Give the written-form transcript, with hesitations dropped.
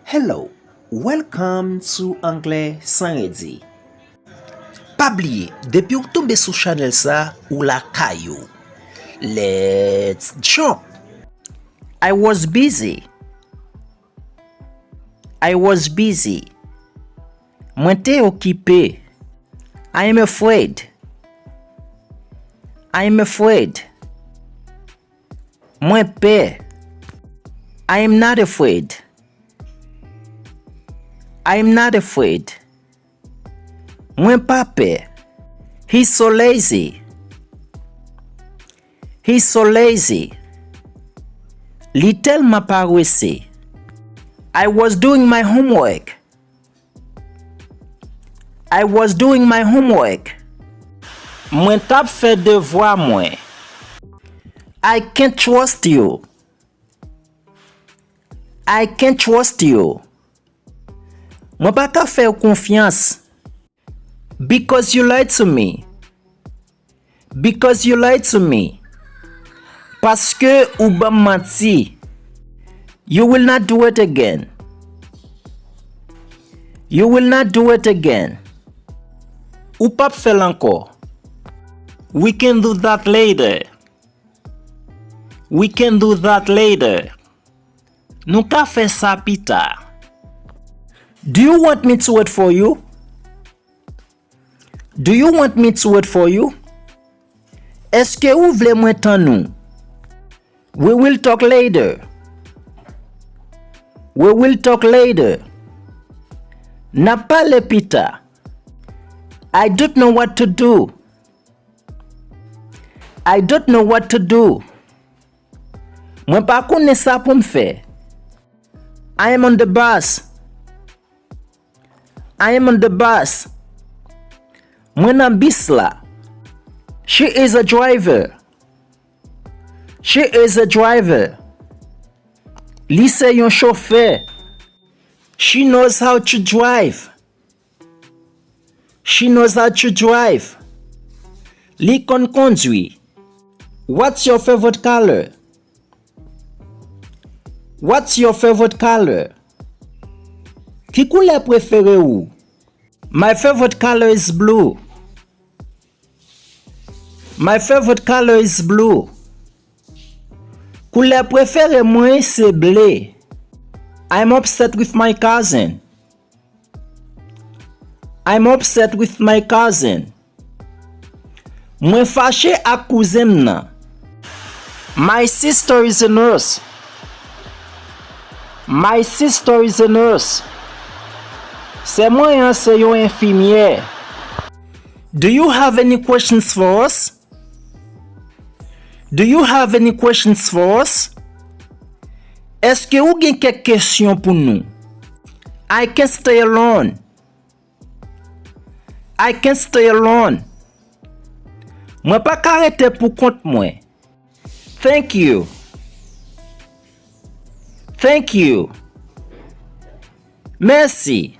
Hello, welcome to Anglè sans redi. Pa bliye, depi ou tombe sou channel sa ou la kayo. Let's jump. I was busy. Mwen te okipe. I am afraid. Mwen pe. I am not afraid. Mwen pa pe. He's so lazy. Li telman parwese. I was doing my homework. Mwen tap fe devwa mwen. I can't trust you. Mwen pa ka fe ou konfians. Because you lied to me. Paske ou ba manti. You will not do it again. Ou pap fel anko. We can do that later. Nou ka fe sa pita. Do you want me to wait for you? Eske ou vle mwen tan nou? We will talk later. Na pale pita. I don't know what to do. Mwen pa konen sa pou mfe. I am on the bus. Mwen an bis la. She is a driver. Li se yon chauffeur. She knows how to drive. Li kon kondwi. What's your favorite color? Ki couleur prefere ou? My favorite color is blue. Couleur prefere mwen se ble. I'm upset with my cousin. Mwen fache ak kouzem nan. My sister is a nurse. Se mwen yon se yon infirmière. Do you have any questions for us? Eske ou gen kek kesyon pou nou? I can stay alone. Mwen pa karete pou kont mwen. Thank you. Merci.